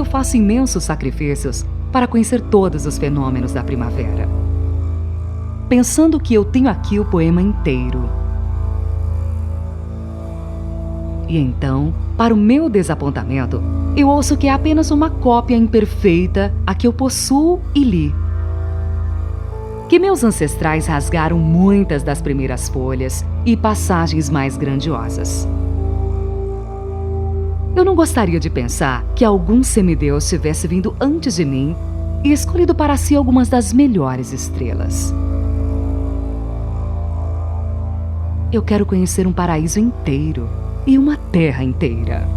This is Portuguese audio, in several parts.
faço imensos sacrifícios para conhecer todos os fenômenos da primavera. Pensando que eu tenho aqui o poema inteiro. E então, para o meu desapontamento, eu ouço que é apenas uma cópia imperfeita a que eu possuo e li. Que meus ancestrais rasgaram muitas das primeiras folhas e passagens mais grandiosas. Eu não gostaria de pensar que algum semideus tivesse vindo antes de mim e escolhido para si algumas das melhores estrelas. Eu quero conhecer um paraíso inteiro e uma terra inteira.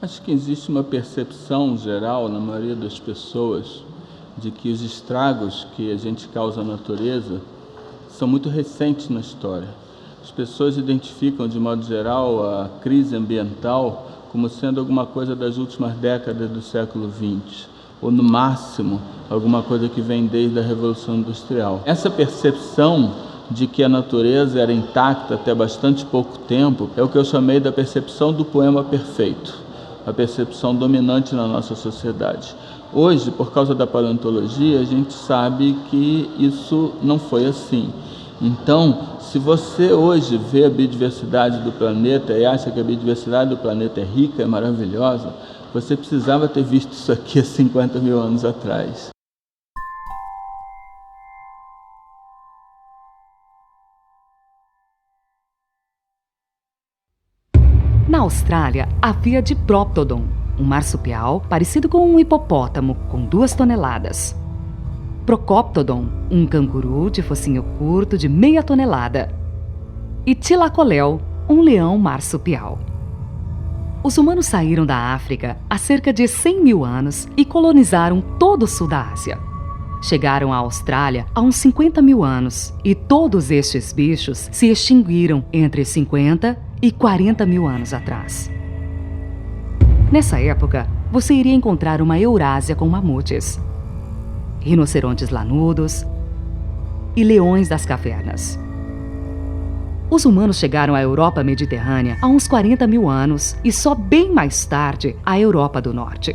Acho que existe uma percepção geral, na maioria das pessoas, de que os estragos que a gente causa à natureza são muito recentes na história. As pessoas identificam, de modo geral, a crise ambiental como sendo alguma coisa das últimas décadas do século XX, ou, no máximo, alguma coisa que vem desde a Revolução Industrial. Essa percepção de que a natureza era intacta até bastante pouco tempo é o que eu chamei da percepção do poema perfeito, a percepção dominante na nossa sociedade. Hoje, por causa da paleontologia, a gente sabe que isso não foi assim. Então, se você hoje vê a biodiversidade do planeta e acha que a biodiversidade do planeta é rica, é maravilhosa, você precisava ter visto isso aqui há 50 mil anos atrás. Na Austrália, havia Diprotodon, um marsupial parecido com um hipopótamo, com 2 toneladas. Procoptodon, um canguru de focinho curto de meia tonelada. E Thylacoleo, um leão marsupial. Os humanos saíram da África há cerca de 100 mil anos e colonizaram todo o sul da Ásia. Chegaram à Austrália há uns 50 mil anos e todos estes bichos se extinguiram entre 50 e 40 mil anos atrás. Nessa época, você iria encontrar uma Eurásia com mamutes, rinocerontes lanudos e leões das cavernas. Os humanos chegaram à Europa mediterrânea há uns 40 mil anos e só bem mais tarde à Europa do Norte.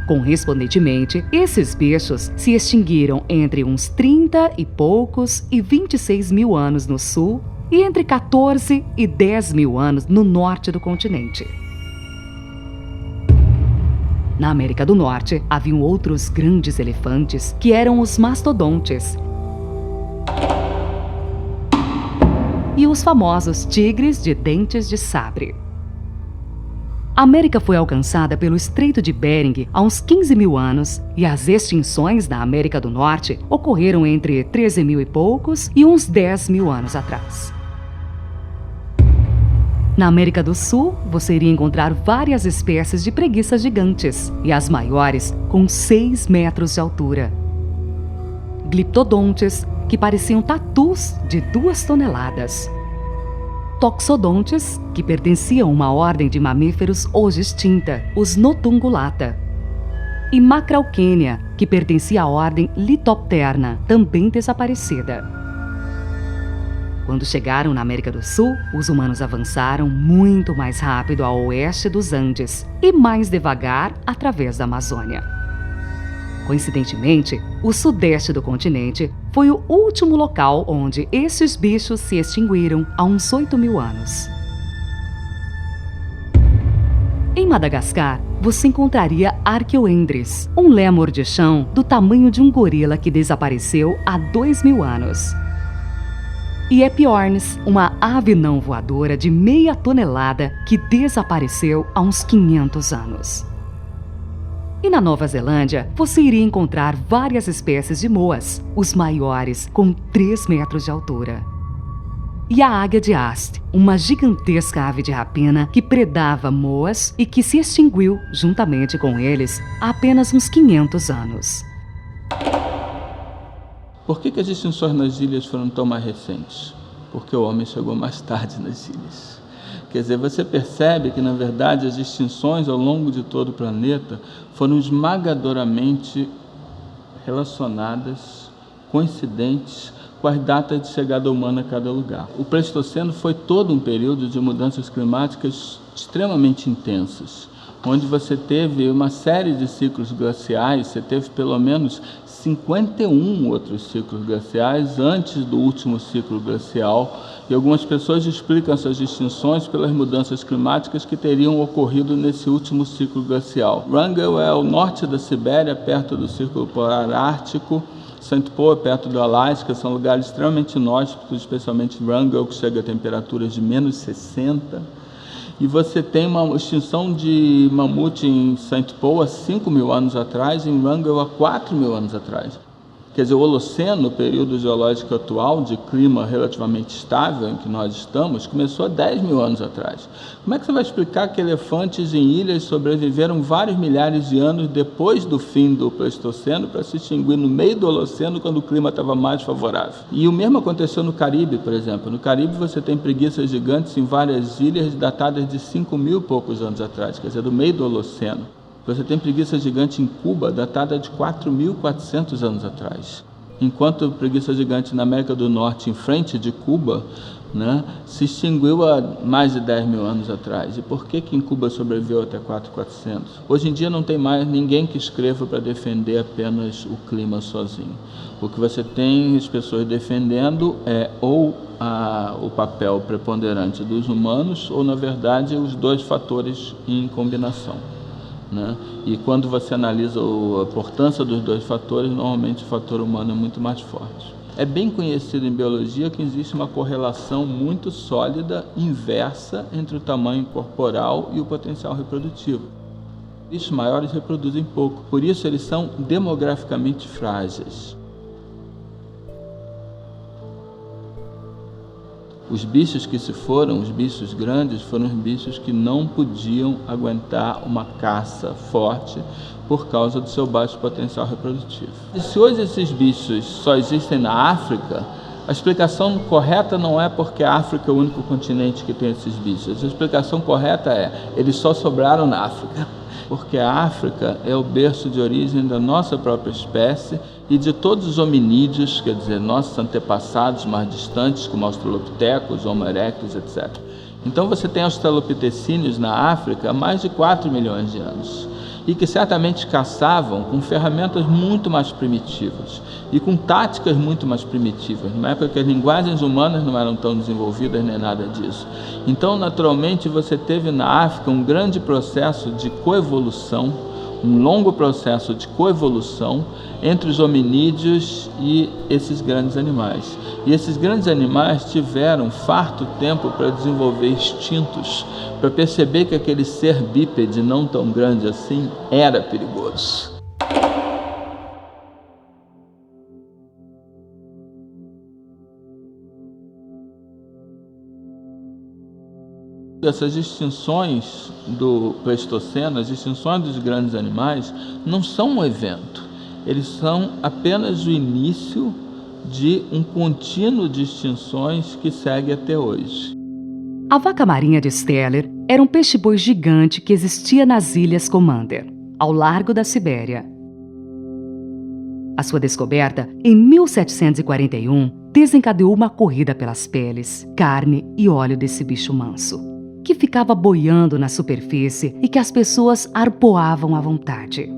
Correspondentemente, esses bichos se extinguiram entre uns 30 e poucos e 26 mil anos no sul e entre 14 e 10 mil anos no norte do continente. Na América do Norte, haviam outros grandes elefantes, que eram os mastodontes, e os famosos tigres de dentes de sabre. A América foi alcançada pelo Estreito de Bering há uns 15 mil anos e as extinções na América do Norte ocorreram entre 13 mil e poucos e uns 10 mil anos atrás. Na América do Sul, você iria encontrar várias espécies de preguiças gigantes, e as maiores com 6 metros de altura. Gliptodontes, que pareciam tatus de 2 toneladas. Toxodontes, que pertenciam a uma ordem de mamíferos hoje extinta, os Notungulata. E Macrauchenia, que pertencia à ordem Litopterna, também desaparecida. Quando chegaram na América do Sul, os humanos avançaram muito mais rápido a oeste dos Andes e mais devagar através da Amazônia. Coincidentemente, o sudeste do continente foi o último local onde esses bichos se extinguiram há uns 8 mil anos. Em Madagascar, você encontraria Archaeoendris, um lémur de chão do tamanho de um gorila que desapareceu há 2 mil anos. E Epiornis, uma ave não voadora de meia tonelada que desapareceu há uns 500 anos. E na Nova Zelândia, você iria encontrar várias espécies de moas, os maiores, com 3 metros de altura. E a águia de haste, uma gigantesca ave de rapina que predava moas e que se extinguiu juntamente com eles há apenas uns 500 anos. Por que as extinções nas ilhas foram tão mais recentes? Porque o homem chegou mais tarde nas ilhas. Quer dizer, você percebe que, na verdade, as extinções ao longo de todo o planeta foram esmagadoramente relacionadas, coincidentes, com as datas de chegada humana a cada lugar. O Pleistoceno foi todo um período de mudanças climáticas extremamente intensas, onde você teve uma série de ciclos glaciais, você teve pelo menos 51 outros ciclos glaciais antes do último ciclo glacial, e algumas pessoas explicam essas extinções pelas mudanças climáticas que teriam ocorrido nesse último ciclo glacial. Wrangell é ao norte da Sibéria, perto do Círculo Polar Ártico. St. Paul é perto do Alasca, são lugares extremamente inóspitos, especialmente Wrangell, que chega a temperaturas de menos 60. E você tem uma extinção de mamute em St. Paul há 5.000 anos atrás, em Wrangell há 4.000 anos atrás. Quer dizer, o Holoceno, o período geológico atual de clima relativamente estável em que nós estamos, começou há 10.000 anos atrás. Como é que você vai explicar que elefantes em ilhas sobreviveram vários milhares de anos depois do fim do Pleistoceno para se extinguir no meio do Holoceno quando o clima estava mais favorável? E o mesmo aconteceu no Caribe, por exemplo. No Caribe você tem preguiças gigantes em várias ilhas datadas de 5.000 e poucos anos atrás, quer dizer, do meio do Holoceno. Você tem preguiça gigante em Cuba, datada de 4.400 anos atrás. Enquanto preguiça gigante na América do Norte, em frente de Cuba, se extinguiu há mais de 10.000 anos atrás. E por que em Cuba sobreviveu até 4.400? Hoje em dia não tem mais ninguém que escreva para defender apenas o clima sozinho. O que você tem as pessoas defendendo é ou o papel preponderante dos humanos, ou, na verdade, os dois fatores em combinação. E quando você analisa a importância dos dois fatores, normalmente o fator humano é muito mais forte. É bem conhecido em biologia que existe uma correlação muito sólida, inversa, entre o tamanho corporal e o potencial reprodutivo. Bichos maiores reproduzem pouco, por isso eles são demograficamente frágeis. Os bichos que se foram, os bichos grandes, foram os bichos que não podiam aguentar uma caça forte por causa do seu baixo potencial reprodutivo. E se hoje esses bichos só existem na África, a explicação correta não é porque a África é o único continente que tem esses bichos. A explicação correta é, eles só sobraram na África. Porque a África é o berço de origem da nossa própria espécie e de todos os hominídeos, quer dizer, nossos antepassados mais distantes, como Australopithecus, Homo erectus, etc. Então você tem australopitecíneos na África há mais de 4 milhões de anos, e que certamente caçavam com ferramentas muito mais primitivas e com táticas muito mais primitivas, numa época que as linguagens humanas não eram tão desenvolvidas nem nada disso. Então, naturalmente, você teve na África um grande processo de coevolução, um longo processo de coevolução entre os hominídeos e esses grandes animais. E esses grandes animais tiveram farto tempo para desenvolver instintos, para perceber que aquele ser bípede não tão grande assim era perigoso. Essas extinções do Pleistoceno, as extinções dos grandes animais, não são um evento. Eles são apenas o início de um contínuo de extinções que segue até hoje. A vaca marinha de Steller era um peixe-boi gigante que existia nas Ilhas Commander, ao largo da Sibéria. A sua descoberta, em 1741, desencadeou uma corrida pelas peles, carne e óleo desse bicho manso, que ficava boiando na superfície e que as pessoas arpoavam à vontade.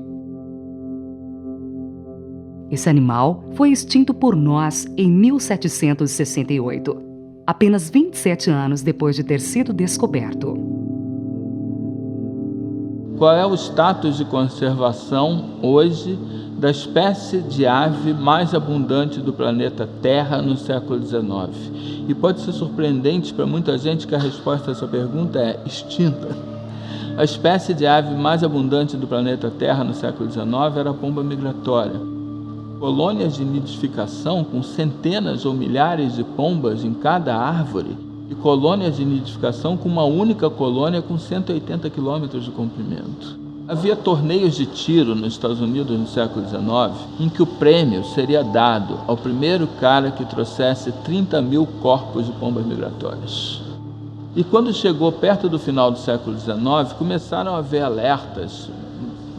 Esse animal foi extinto por nós em 1768, apenas 27 anos depois de ter sido descoberto. Qual é o status de conservação hoje da espécie de ave mais abundante do planeta Terra no século XIX? E pode ser surpreendente para muita gente que a resposta a essa pergunta é extinta. A espécie de ave mais abundante do planeta Terra no século XIX era a pomba migratória. Colônias de nidificação com centenas ou milhares de pombas em cada árvore e colônias de nidificação com uma única colônia com 180 quilômetros de comprimento. Havia torneios de tiro nos Estados Unidos no século XIX em que o prêmio seria dado ao primeiro cara que trouxesse 30 mil corpos de pombas migratórias. E quando chegou perto do final do século XIX, começaram a haver alertas.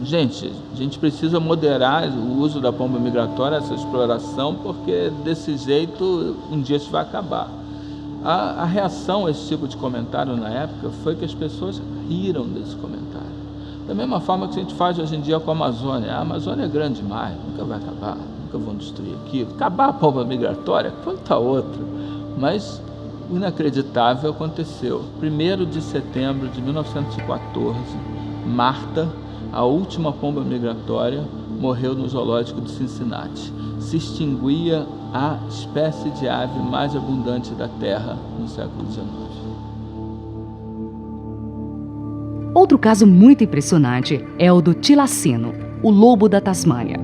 Gente, a gente precisa moderar o uso da pomba migratória, essa exploração, porque desse jeito um dia isso vai acabar. A reação a esse tipo de comentário na época foi que as pessoas riram desse comentário. Da mesma forma que a gente faz hoje em dia com a Amazônia. A Amazônia é grande demais, nunca vai acabar, nunca vão destruir aquilo. Acabar a pomba migratória, quanta outra. Mas o inacreditável aconteceu. 1º de setembro de 1914, Marta, a última pomba migratória, morreu no zoológico de Cincinnati. Se extinguia a espécie de ave mais abundante da Terra no século XIX. Outro caso muito impressionante é o do tilacino, o lobo da Tasmânia.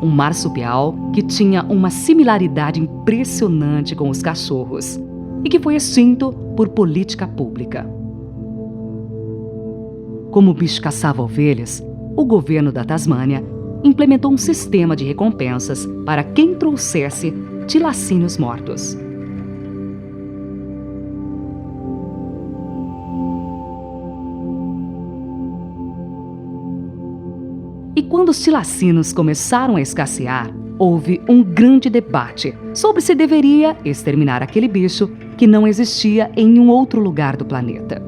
Um marsupial que tinha uma similaridade impressionante com os cachorros e que foi extinto por política pública. Como o bicho caçava ovelhas, o governo da Tasmânia implementou um sistema de recompensas para quem trouxesse tilacínios mortos. E quando os tilacinos começaram a escassear, houve um grande debate sobre se deveria exterminar aquele bicho que não existia em nenhum outro lugar do planeta.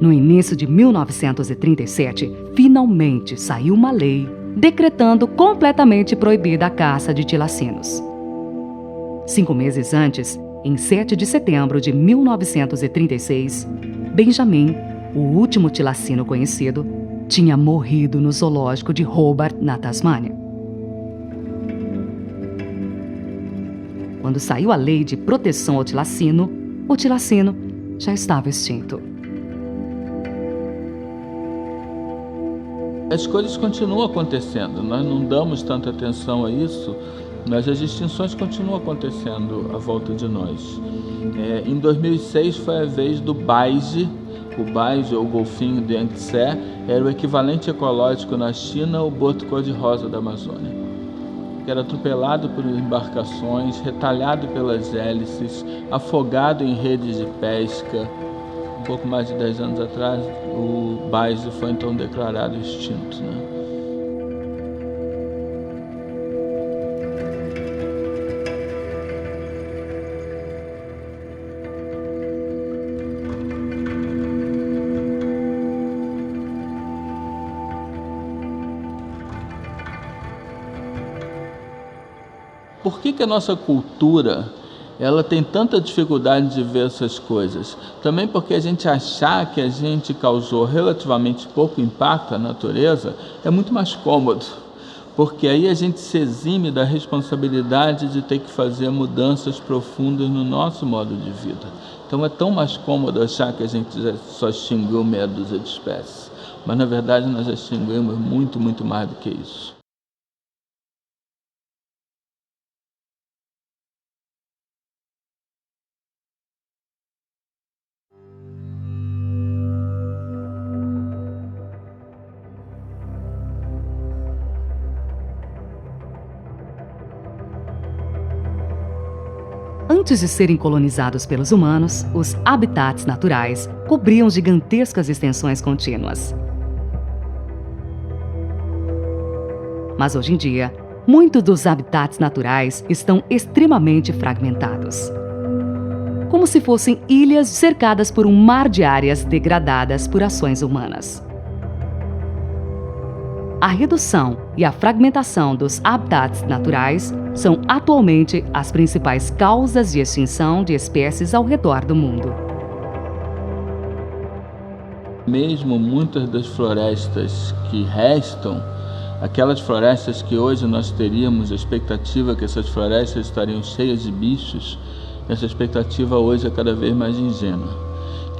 No início de 1937, finalmente saiu uma lei decretando completamente proibida a caça de tilacinos. 5 meses antes, em 7 de setembro de 1936, Benjamin, o último tilacino conhecido, tinha morrido no zoológico de Hobart, na Tasmânia. Quando saiu a lei de proteção ao tilacino, o tilacino já estava extinto. As coisas continuam acontecendo, nós não damos tanta atenção a isso, mas as extinções continuam acontecendo à volta de nós. Em 2006 foi a vez do baiji. O baiji, ou golfinho de Yangtze, era o equivalente ecológico na China ao boto cor-de-rosa da Amazônia, que era atropelado por embarcações, retalhado pelas hélices, afogado em redes de pesca. Um pouco mais de 10 anos atrás, o baiji foi então declarado extinto, Por que a nossa cultura ela tem tanta dificuldade de ver essas coisas? Também porque a gente achar que a gente causou relativamente pouco impacto à natureza é muito mais cômodo, porque aí a gente se exime da responsabilidade de ter que fazer mudanças profundas no nosso modo de vida. Então é tão mais cômodo achar que a gente só extinguiu meia dúzia de espécies, mas na verdade nós já extinguimos muito, muito mais do que isso. Antes de serem colonizados pelos humanos, os habitats naturais cobriam gigantescas extensões contínuas. Mas hoje em dia, muitos dos habitats naturais estão extremamente fragmentados, como se fossem ilhas cercadas por um mar de áreas degradadas por ações humanas. A redução e a fragmentação dos habitats naturais são atualmente as principais causas de extinção de espécies ao redor do mundo. Mesmo muitas das florestas que restam, aquelas florestas que hoje nós teríamos a expectativa que essas florestas estariam cheias de bichos, essa expectativa hoje é cada vez mais ingênua.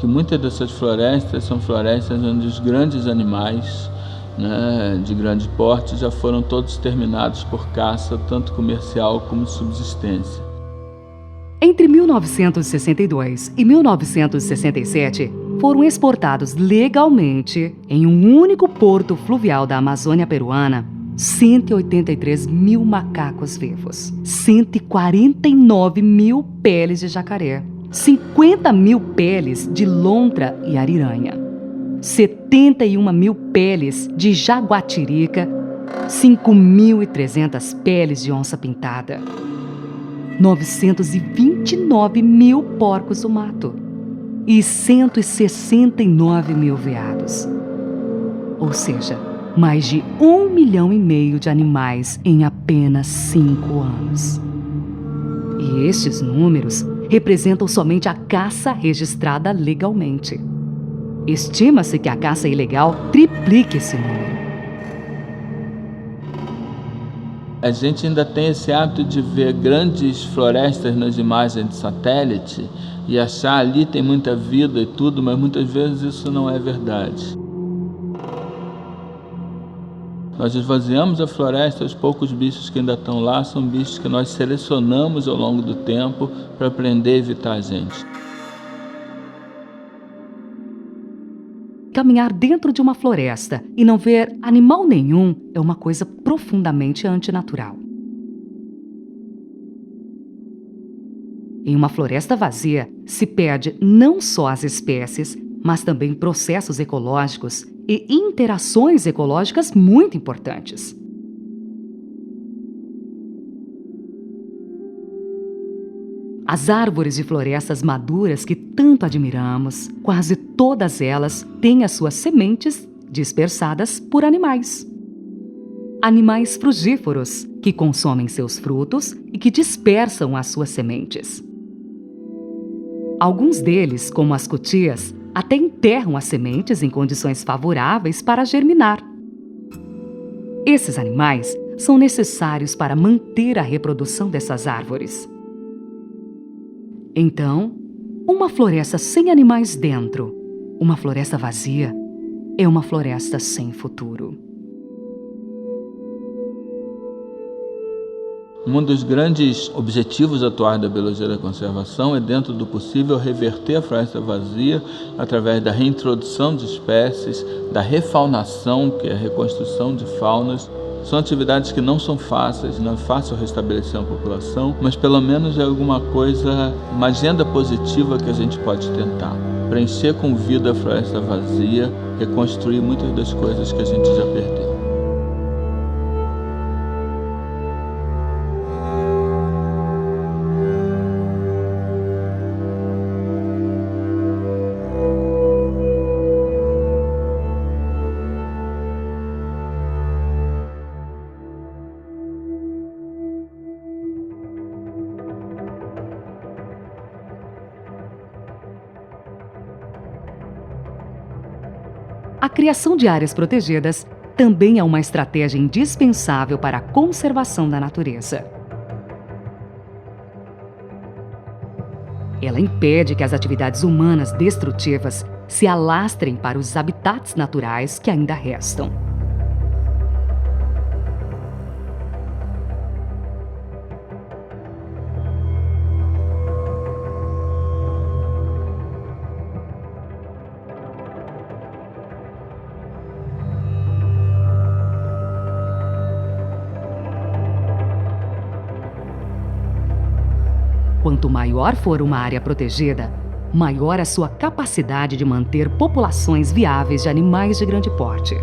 que muitas dessas florestas são florestas onde os grandes animais, né, de grande porte já foram todos exterminados por caça, tanto comercial como subsistência. Entre 1962 e 1967, foram exportados legalmente, em um único porto fluvial da Amazônia peruana, 183 mil macacos vivos, 149 mil peles de jacaré, 50 mil peles de lontra e ariranha, 71 mil peles de jaguatirica, 5.300 peles de onça-pintada, 929 mil porcos do mato e 169 mil veados. Ou seja, mais de 1,5 milhão de animais em apenas 5 anos. E estes números representam somente a caça registrada legalmente. Estima-se que a caça ilegal triplique esse número. A gente ainda tem esse hábito de ver grandes florestas nas imagens de satélite e achar ali tem muita vida e tudo, mas muitas vezes isso não é verdade. Nós esvaziamos a floresta, os poucos bichos que ainda estão lá são bichos que nós selecionamos ao longo do tempo para aprender a evitar a gente. Caminhar dentro de uma floresta e não ver animal nenhum é uma coisa profundamente antinatural. Em uma floresta vazia, se perde não só as espécies, mas também processos ecológicos e interações ecológicas muito importantes. As árvores de florestas maduras que tanto admiramos, quase todas elas têm as suas sementes dispersadas por animais. Animais frugívoros, que consomem seus frutos e que dispersam as suas sementes. Alguns deles, como as cutias, até enterram as sementes em condições favoráveis para germinar. Esses animais são necessários para manter a reprodução dessas árvores. Então, uma floresta sem animais dentro, uma floresta vazia, é uma floresta sem futuro. Um dos grandes objetivos atuais da biologia da conservação é, dentro do possível, reverter a floresta vazia através da reintrodução de espécies, da refaunação, que é a reconstrução de faunas. São atividades que não são fáceis, não é fácil restabelecer uma população, mas pelo menos é alguma coisa, uma agenda positiva que a gente pode tentar. Preencher com vida a floresta vazia, reconstruir muitas das coisas que a gente já perdeu. A criação de áreas protegidas também é uma estratégia indispensável para a conservação da natureza. Ela impede que as atividades humanas destrutivas se alastrem para os habitats naturais que ainda restam. Quanto maior for uma área protegida, maior a sua capacidade de manter populações viáveis de animais de grande porte.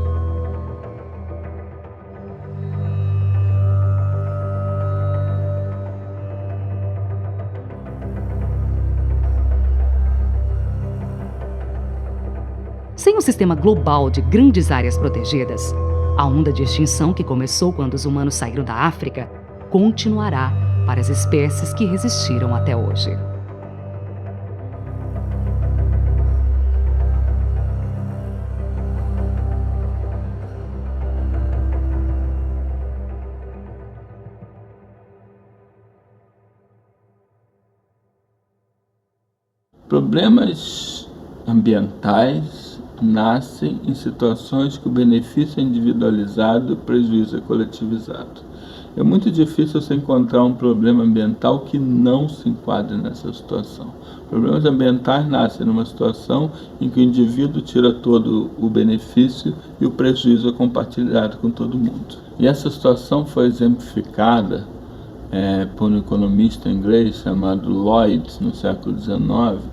Sem um sistema global de grandes áreas protegidas, a onda de extinção que começou quando os humanos saíram da África continuará para as espécies que resistiram até hoje. Problemas ambientais nascem em situações que o benefício é individualizado e o prejuízo é coletivizado. É muito difícil você encontrar um problema ambiental que não se enquadre nessa situação. Problemas ambientais nascem numa situação em que o indivíduo tira todo o benefício e o prejuízo é compartilhado com todo mundo. E essa situação foi exemplificada por um economista inglês chamado Lloyd, no século XIX,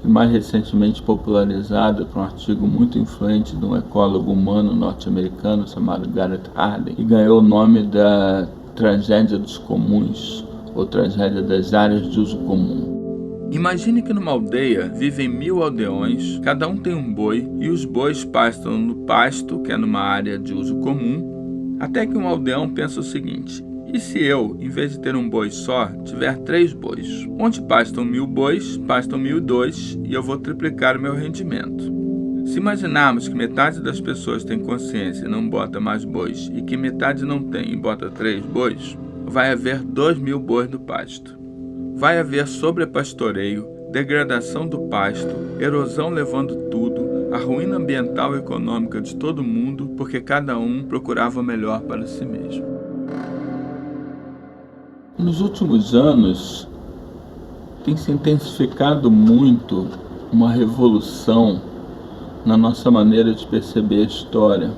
e mais recentemente popularizada por um artigo muito influente de um ecólogo humano norte-americano chamado Garrett Hardin, e ganhou o nome da tragédia dos comuns, ou tragédia das áreas de uso comum. Imagine que numa aldeia vivem 1000 aldeões, cada um tem um boi, e os bois pastam no pasto, que é numa área de uso comum, até que um aldeão pensa o seguinte: e se eu, em vez de ter um boi só, tiver 3 bois? Onde pastam 1000 bois, pastam 1002 e eu vou triplicar o meu rendimento. Se imaginarmos que metade das pessoas tem consciência e não bota mais bois, e que metade não tem e bota 3 bois, vai haver 2000 bois no pasto. Vai haver sobrepastoreio, degradação do pasto, erosão levando tudo, a ruína ambiental e econômica de todo mundo, porque cada um procurava o melhor para si mesmo. Nos últimos anos, tem se intensificado muito uma revolução na nossa maneira de perceber a história,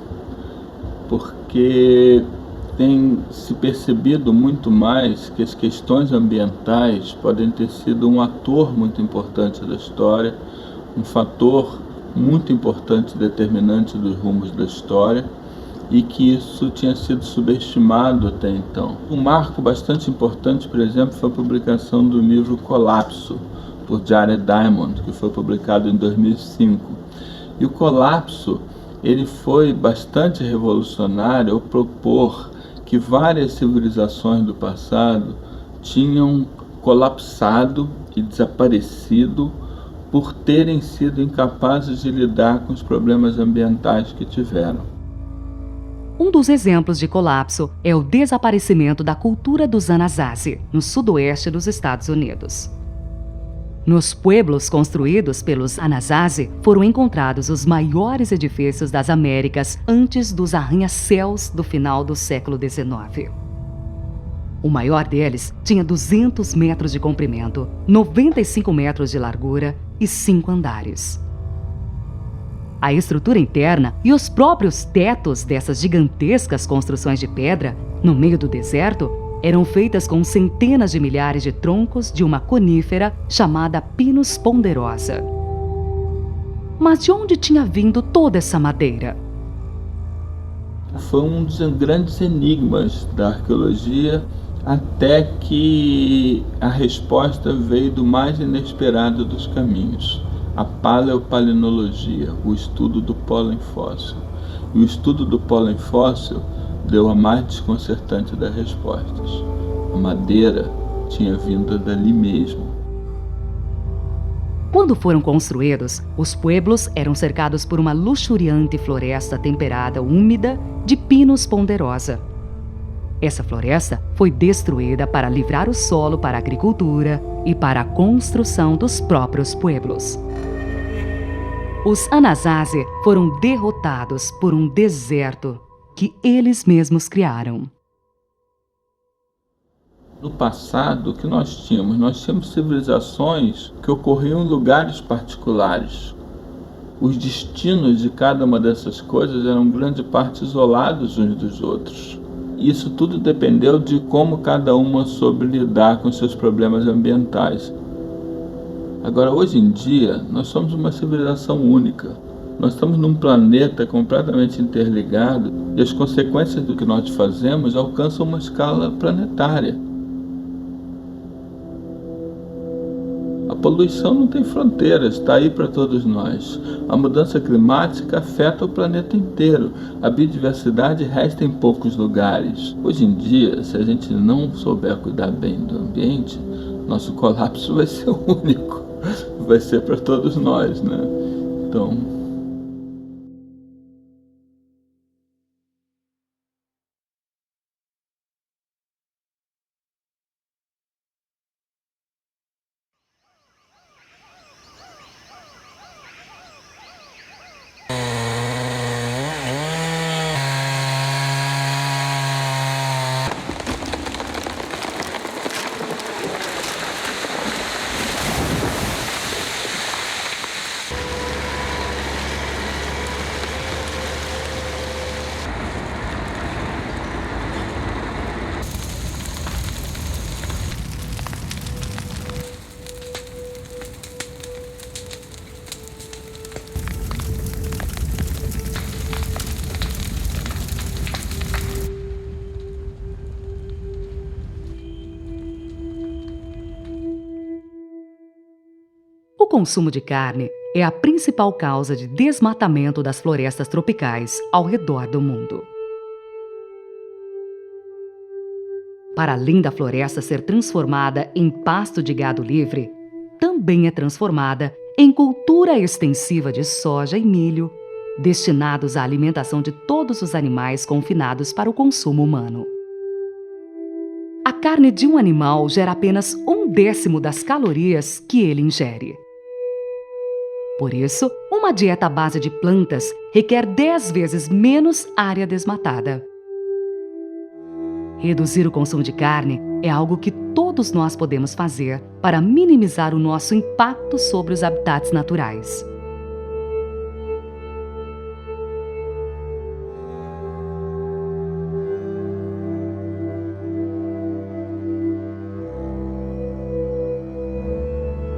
porque tem se percebido muito mais que as questões ambientais podem ter sido um ator muito importante da história, um fator muito importante determinante dos rumos da história, e que isso tinha sido subestimado até então. Um marco bastante importante, por exemplo, foi a publicação do livro Colapso, por Jared Diamond, que foi publicado em 2005. E o Colapso, ele foi bastante revolucionário ao propor que várias civilizações do passado tinham colapsado e desaparecido por terem sido incapazes de lidar com os problemas ambientais que tiveram. Um dos exemplos de colapso é o desaparecimento da cultura dos Anasazi, no sudoeste dos Estados Unidos. Nos pueblos construídos pelos Anasazi foram encontrados os maiores edifícios das Américas antes dos arranha-céus do final do século XIX. O maior deles tinha 200 metros de comprimento, 95 metros de largura e 5 andares. A estrutura interna e os próprios tetos dessas gigantescas construções de pedra, no meio do deserto, eram feitas com centenas de milhares de troncos de uma conífera chamada Pinus ponderosa. Mas de onde tinha vindo toda essa madeira? Foi um dos grandes enigmas da arqueologia, até que a resposta veio do mais inesperado dos caminhos: a paleopalinologia, o estudo do pólen fóssil. E o estudo do pólen fóssil deu a mais desconcertante das respostas: a madeira tinha vindo dali mesmo. Quando foram construídos, os pueblos eram cercados por uma luxuriante floresta temperada úmida de Pinus ponderosa. Essa floresta foi destruída para livrar o solo para a agricultura e para a construção dos próprios pueblos. Os Anasazi foram derrotados por um deserto que eles mesmos criaram. No passado, o que nós tínhamos? Nós tínhamos civilizações que ocorriam em lugares particulares. Os destinos de cada uma dessas coisas eram grande parte isolados uns dos outros. Isso tudo dependeu de como cada uma soube lidar com seus problemas ambientais. Agora, hoje em dia, nós somos uma civilização única. Nós estamos num planeta completamente interligado e as consequências do que nós fazemos alcançam uma escala planetária. A poluição não tem fronteiras, está aí para todos nós. A mudança climática afeta o planeta inteiro. A biodiversidade resta em poucos lugares. Hoje em dia, se a gente não souber cuidar bem do ambiente, nosso colapso vai ser único. Vai ser para todos nós, né? Então... consumo de carne é a principal causa de desmatamento das florestas tropicais ao redor do mundo. Para além da floresta ser transformada em pasto de gado livre, também é transformada em cultura extensiva de soja e milho, destinados à alimentação de todos os animais confinados para o consumo humano. A carne de um animal gera apenas 1/10 das calorias que ele ingere. Por isso, uma dieta à base de plantas requer 10 vezes menos área desmatada. Reduzir o consumo de carne é algo que todos nós podemos fazer para minimizar o nosso impacto sobre os habitats naturais.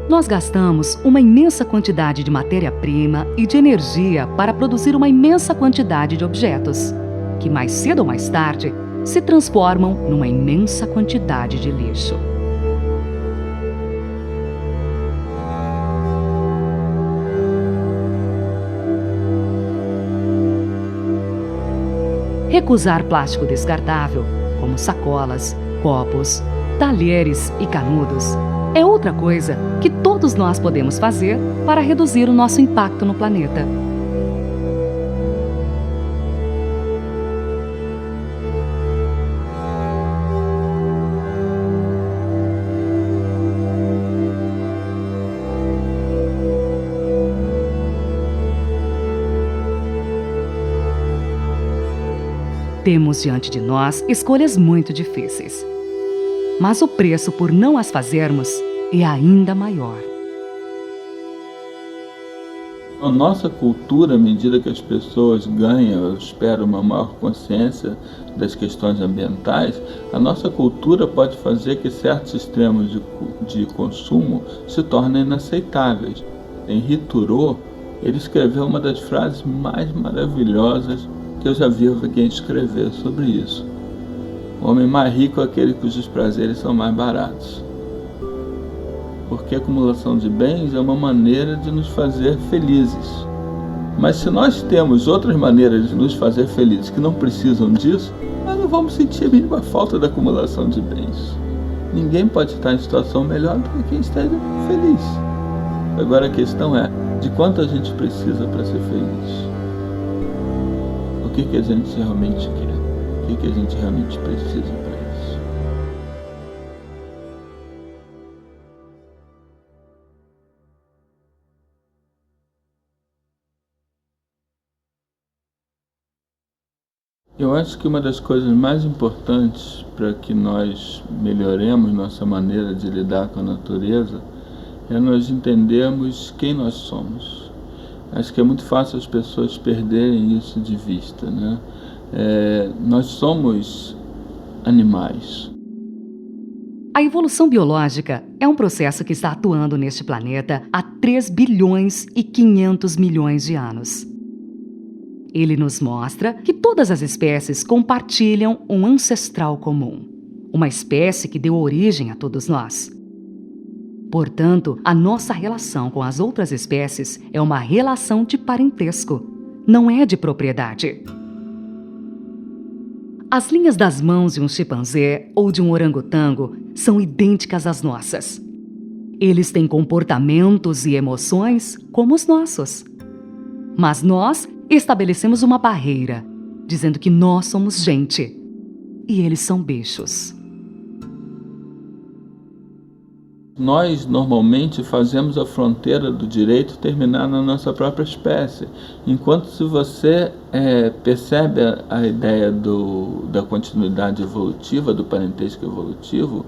Nós gastamos uma imensa quantidade de matéria-prima e de energia para produzir uma imensa quantidade de objetos, que mais cedo ou mais tarde se transformam numa imensa quantidade de lixo. Recusar plástico descartável, como sacolas, copos, talheres e canudos, é outra coisa que todos nós podemos fazer para reduzir o nosso impacto no planeta. Temos diante de nós escolhas muito difíceis, mas o preço por não as fazermos é ainda maior. A nossa cultura, à medida que as pessoas ganham, eu espero, uma maior consciência das questões ambientais, a nossa cultura pode fazer que certos extremos de consumo se tornem inaceitáveis. Henri Thoreau, ele escreveu uma das frases mais maravilhosas que eu já vi alguém escrever sobre isso. O homem mais rico é aquele cujos prazeres são mais baratos. Porque a acumulação de bens é uma maneira de nos fazer felizes. Mas se nós temos outras maneiras de nos fazer felizes que não precisam disso, nós não vamos sentir a mínima falta da acumulação de bens. Ninguém pode estar em situação melhor do que quem esteja feliz. Agora a questão é, de quanto a gente precisa para ser feliz? O que a gente realmente quer? O que a gente realmente precisa para isso? Eu acho que uma das coisas mais importantes para que nós melhoremos nossa maneira de lidar com a natureza é nós entendermos quem nós somos. Acho que é muito fácil as pessoas perderem isso de vista, né? Nós somos animais. A evolução biológica é um processo que está atuando neste planeta há 3 bilhões e 500 milhões de anos. Ele nos mostra que todas as espécies compartilham um ancestral comum, uma espécie que deu origem a todos nós. Portanto, a nossa relação com as outras espécies é uma relação de parentesco, não é de propriedade. As linhas das mãos de um chimpanzé ou de um orangotango são idênticas às nossas. Eles têm comportamentos e emoções como os nossos. Mas nós estabelecemos uma barreira, dizendo que nós somos gente e eles são bichos. Nós normalmente fazemos a fronteira do direito terminar na nossa própria espécie, enquanto se você percebe a ideia da continuidade evolutiva, do parentesco evolutivo,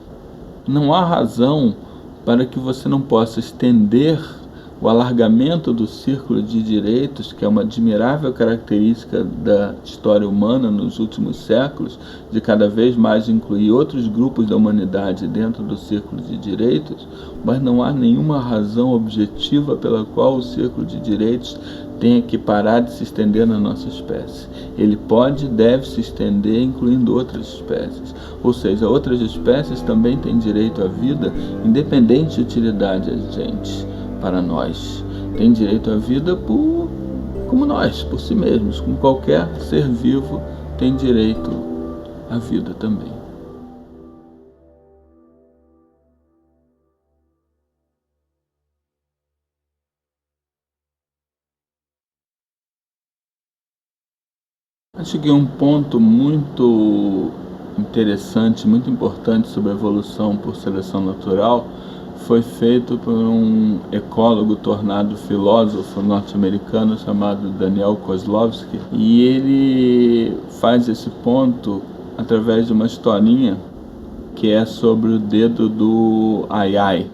não há razão para que você não possa estender o alargamento do círculo de direitos, que é uma admirável característica da história humana nos últimos séculos, de cada vez mais incluir outros grupos da humanidade dentro do círculo de direitos, mas não há nenhuma razão objetiva pela qual o círculo de direitos tenha que parar de se estender na nossa espécie. Ele pode e deve se estender incluindo outras espécies, ou seja, outras espécies também têm direito à vida, independente de utilidade a gente. para nós. Têm direito à vida como nós, por si mesmos, como qualquer ser vivo tem direito à vida também. Acho que um ponto muito interessante, muito importante sobre a evolução por seleção natural foi feito por um ecólogo tornado filósofo norte-americano chamado Daniel Kozlowski, e ele faz esse ponto através de uma historinha que é sobre o dedo do Ai-Ai.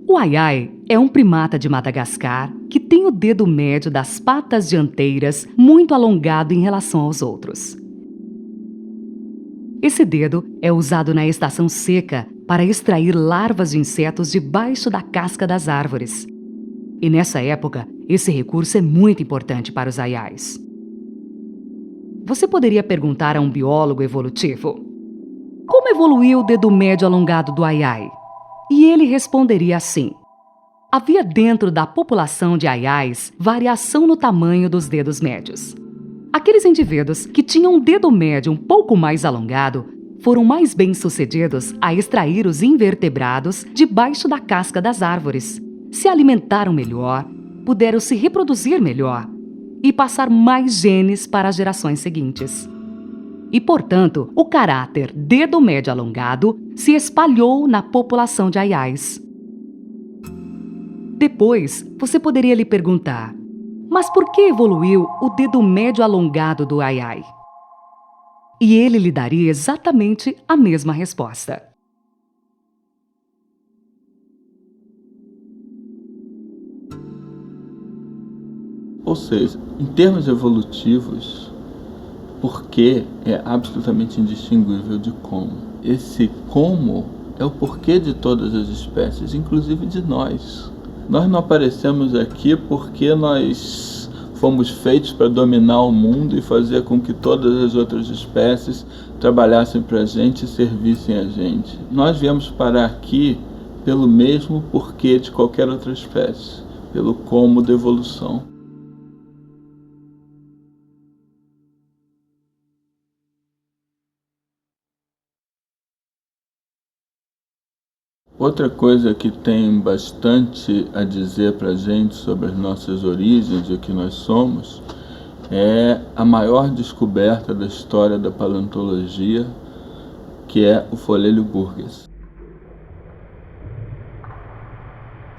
O Ai-Ai é um primata de Madagascar que tem o dedo médio das patas dianteiras muito alongado em relação aos outros. Esse dedo é usado na estação seca para extrair larvas de insetos debaixo da casca das árvores. E nessa época, esse recurso é muito importante para os Ai-Ais. Você poderia perguntar a um biólogo evolutivo: como evoluiu o dedo médio alongado do Ai-Ai? E ele responderia assim: havia dentro da população de Ai-Ais variação no tamanho dos dedos médios. Aqueles indivíduos que tinham um dedo médio um pouco mais alongado foram mais bem-sucedidos a extrair os invertebrados debaixo da casca das árvores, se alimentaram melhor, puderam se reproduzir melhor e passar mais genes para as gerações seguintes. E, portanto, o caráter dedo médio alongado se espalhou na população de Ai-Ais. Depois, você poderia lhe perguntar: mas por que evoluiu o dedo médio alongado do Ai-Ai? E ele lhe daria exatamente a mesma resposta. Ou seja, em termos evolutivos, por que é absolutamente indistinguível de como. Esse como é o porquê de todas as espécies, inclusive de nós. Nós não aparecemos aqui porque nós fomos feitos para dominar o mundo e fazer com que todas as outras espécies trabalhassem para a gente e servissem a gente. Nós viemos parar aqui pelo mesmo porquê de qualquer outra espécie, pelo como da evolução. Outra coisa que tem bastante a dizer para a gente sobre as nossas origens e o que nós somos é a maior descoberta da história da paleontologia, que é o folhelho Burgess.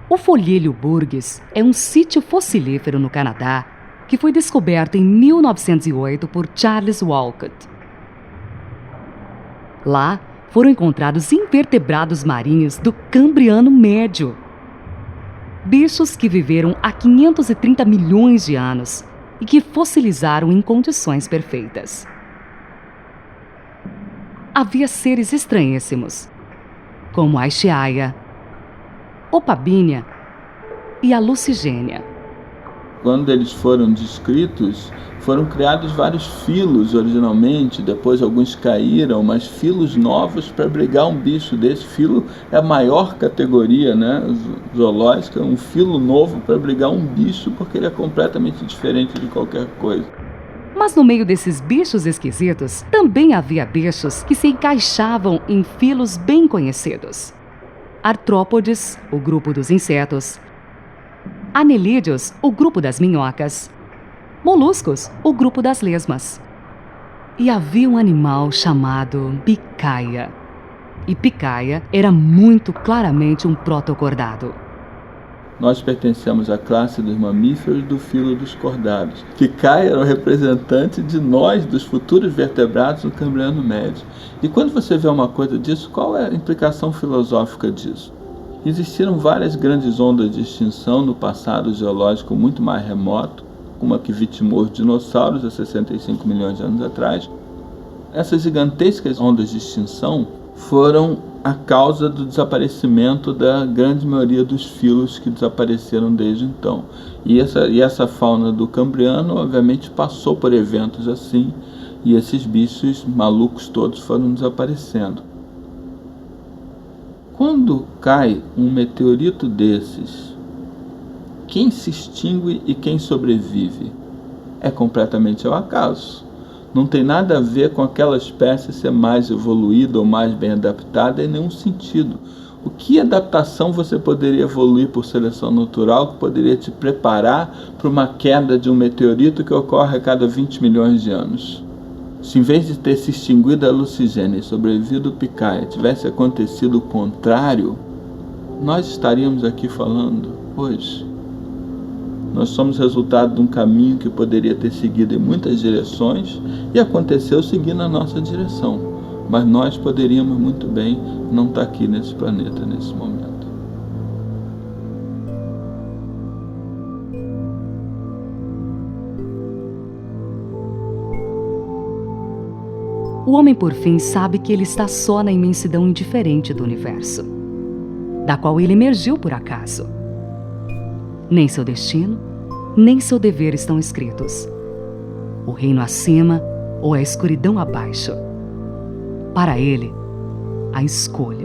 O folhelho Burgess é um sítio fossilífero no Canadá que foi descoberto em 1908 por Charles Walcott. Lá foram encontrados invertebrados marinhos do Cambriano Médio. Bichos que viveram há 530 milhões de anos e que fossilizaram em condições perfeitas. Havia seres estranhíssimos, como a Ischia, Opabínia e a Lucigênia. Quando eles foram descritos, foram criados vários filos originalmente, depois alguns caíram, mas filos novos para abrigar um bicho desse. Filo é a maior categoria, né, zoológica, um filo novo para abrigar um bicho, porque ele é completamente diferente de qualquer coisa. Mas no meio desses bichos esquisitos, também havia bichos que se encaixavam em filos bem conhecidos. Artrópodes, o grupo dos insetos. Anelídeos, o grupo das minhocas. Moluscos, o grupo das lesmas. E havia um animal chamado picaia. E picaia era muito claramente um protocordado. Nós pertencemos à classe dos mamíferos do filo dos cordados. Picaia era o representante de nós, dos futuros vertebrados do Cambriano Médio. E quando você vê uma coisa disso, qual é a implicação filosófica disso? Existiram várias grandes ondas de extinção no passado geológico muito mais remoto, uma que vitimou os dinossauros há 65 milhões de anos atrás. Essas gigantescas ondas de extinção foram a causa do desaparecimento da grande maioria dos filos que desapareceram desde então. E essa fauna do Cambriano, obviamente, passou por eventos assim, e esses bichos malucos todos foram desaparecendo. Quando cai um meteorito desses, quem se extingue e quem sobrevive? É completamente ao acaso. Não tem nada a ver com aquela espécie ser mais evoluída ou mais bem adaptada em nenhum sentido. O que adaptação você poderia evoluir por seleção natural que poderia te preparar para uma queda de um meteorito que ocorre a cada 20 milhões de anos? Se em vez de ter se extinguido a Lucigênia e sobrevivido o Pikaia tivesse acontecido o contrário, nós estaríamos aqui falando hoje. Nós somos resultado de um caminho que poderia ter seguido em muitas direções e aconteceu seguindo a nossa direção. Mas nós poderíamos muito bem não estar aqui nesse planeta nesse momento. O homem, por fim, sabe que ele está só na imensidão indiferente do universo, da qual ele emergiu por acaso. Nem seu destino, nem seu dever estão escritos. O reino acima ou a escuridão abaixo. Para ele, a escolha